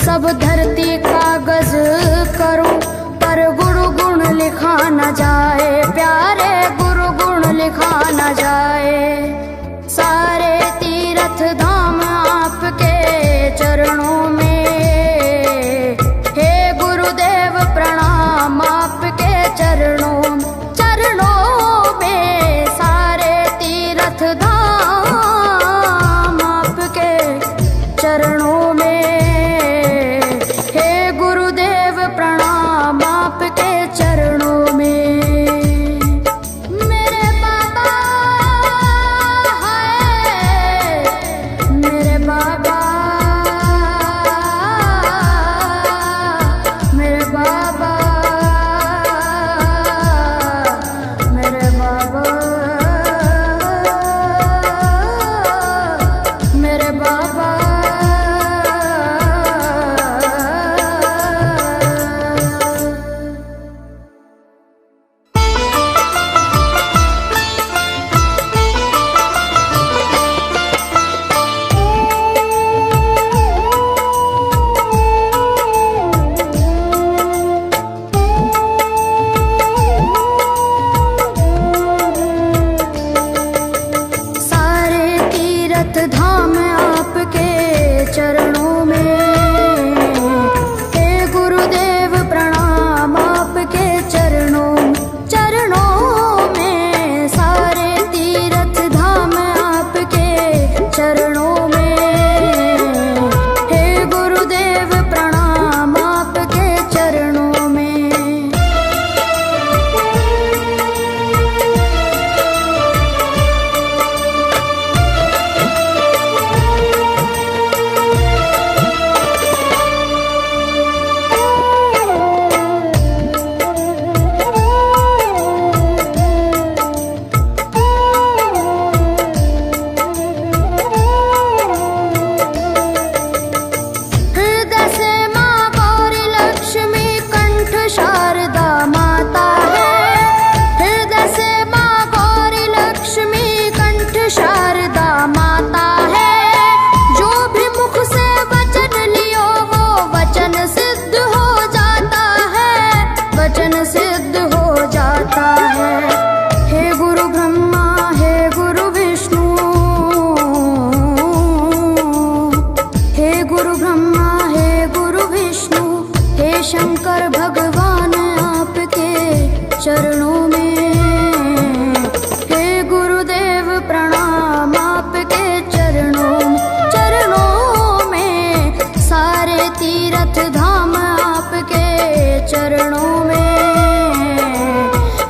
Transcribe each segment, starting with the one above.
सब धरती कागज करूं पर गुरु गुण लिखा न जाए, प्यारे गुरु गुण लिखा न जाए। सारे तीर्थ धाम आप बाबा। धाम आपके चरणों में, हे गुरुदेव प्रणाम आपके चरणों में। सारे तीर्थ धाम आपके चरणों में, हे गुरुदेव प्रणाम आपके चरणों में। शंकर भगवान आपके चरणों में, हे गुरुदेव प्रणाम आपके चरणों में। सारे तीर्थ धाम आपके चरणों में,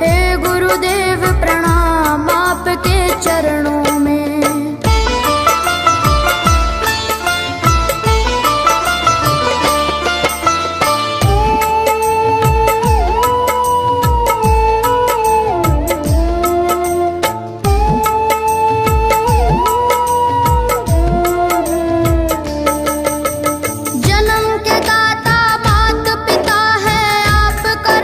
हे गुरुदेव प्रणाम आपके चरणों में। जन्म के दाता मात पिता है आपका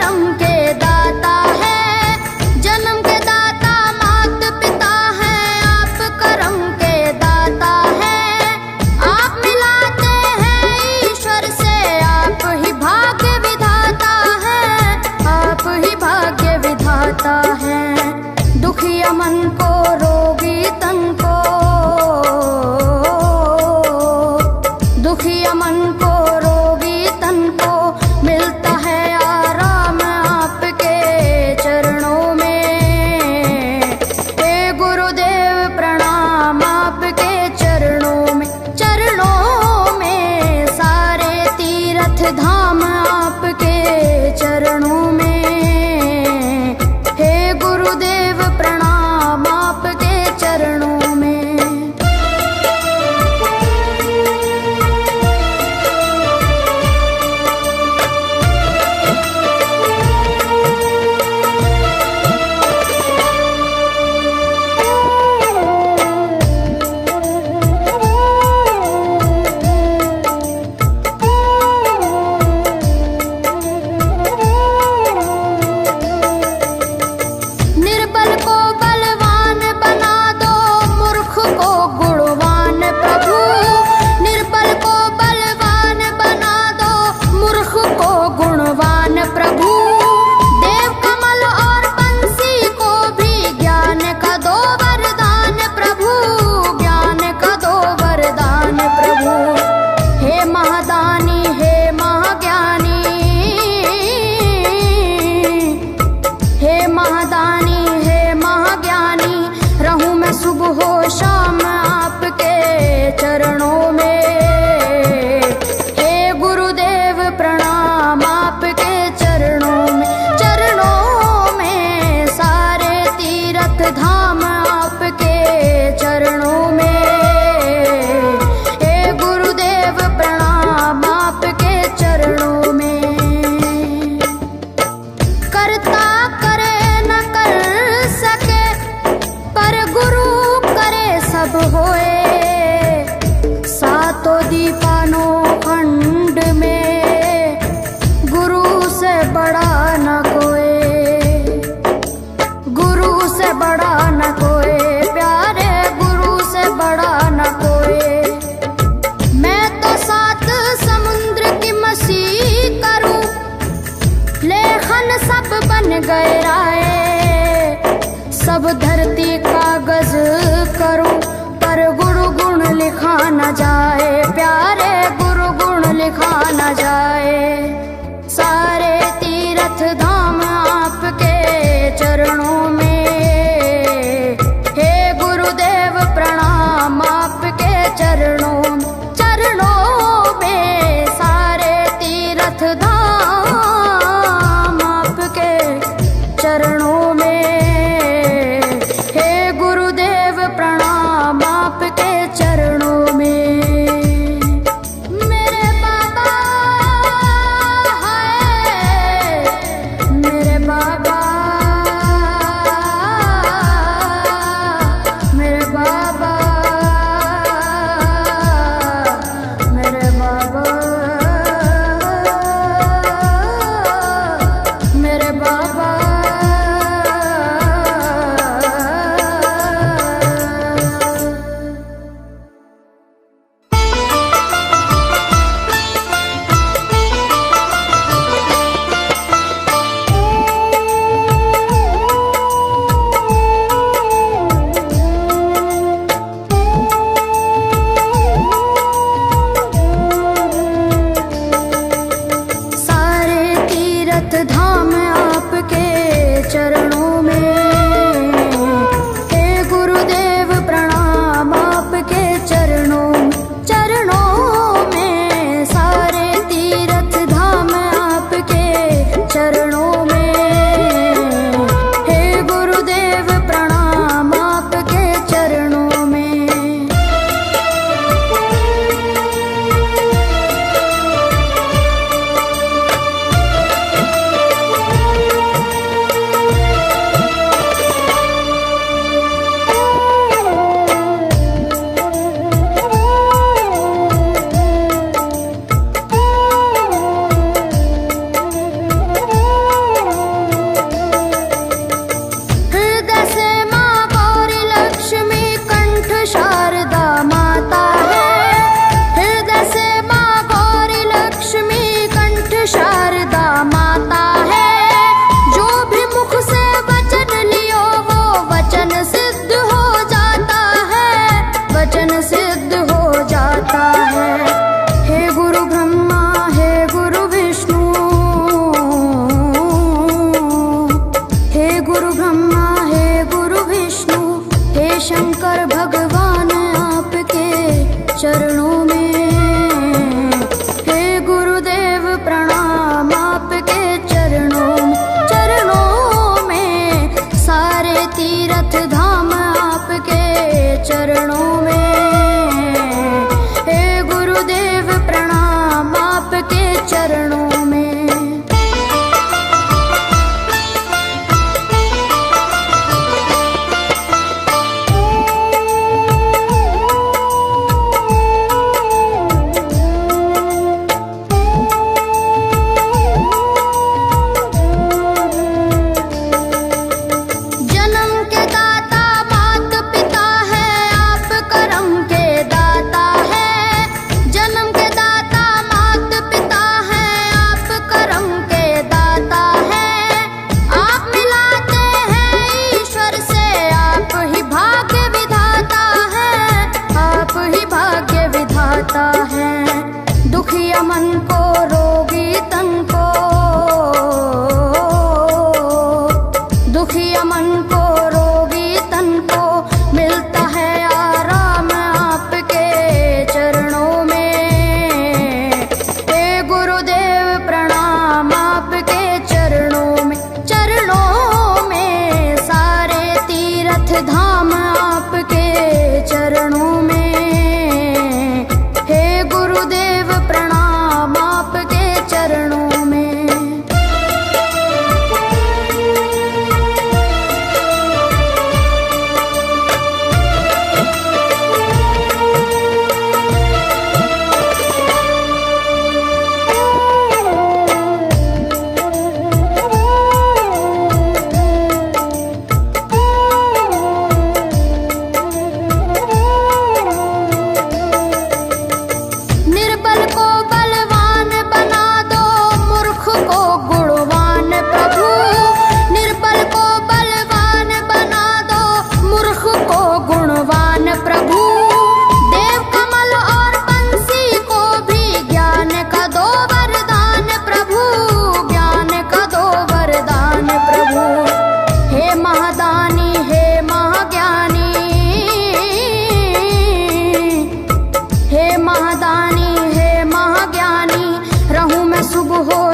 में। हे गुरुदेव प्रणाम आपके चरणों में, सारे तीर्थ धाम आपके चरणों में। हे गुरुदेव प्रणाम आपके चरणों में। दुखिया मन को रोगी तन को, दुखिया मन को रोगी तन को मिलता है आराम आपके चरणों में। हे गुरुदेव प्रणाम आपके चरणों में, सारे तीर्थ धाम आपके चरणों में। गुरुदेव प्रणाम आपके चरणों में।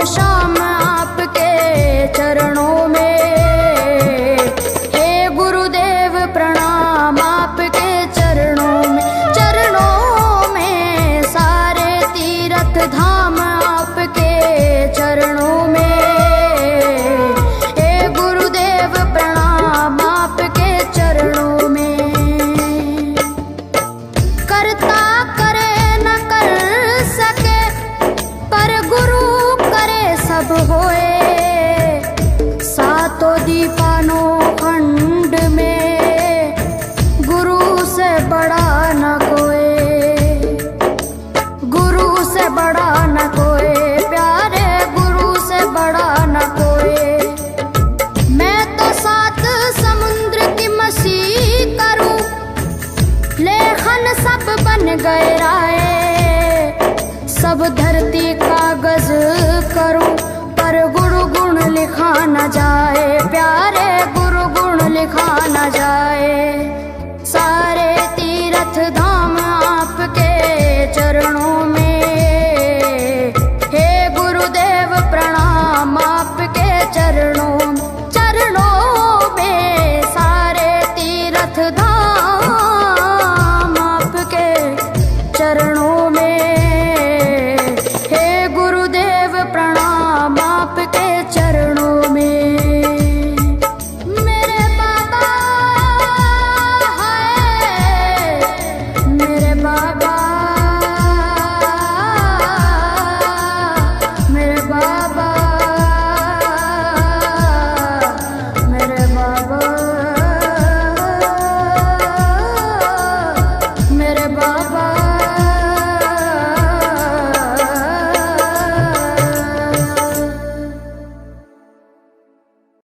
शाम आपके चरणों में। हे गुरुदेव प्रणाम आपके चरणों में, सारे तीर्थ धाम आपके चरणों में। हे गुरुदेव प्रणाम आपके चरणों में। करता करे न कर सके पर गुरु सब होए, सातों दीपानों खंड में गुरु से बड़ा न कोई, गुरु से बड़ा न कोई, प्यारे गुरु से बड़ा न कोई। मैं तो सात समुद्र की मछली करूं, लेखन सब बन गए राय, सब धरती कागज करूं पर गुरु गुण लिखा न जाए, प्यारे गुरु गुण लिखा न जाए। सारे तीर्थ धाम आपके चरणों में। हे गुरुदेव प्रणाम आपके चरणों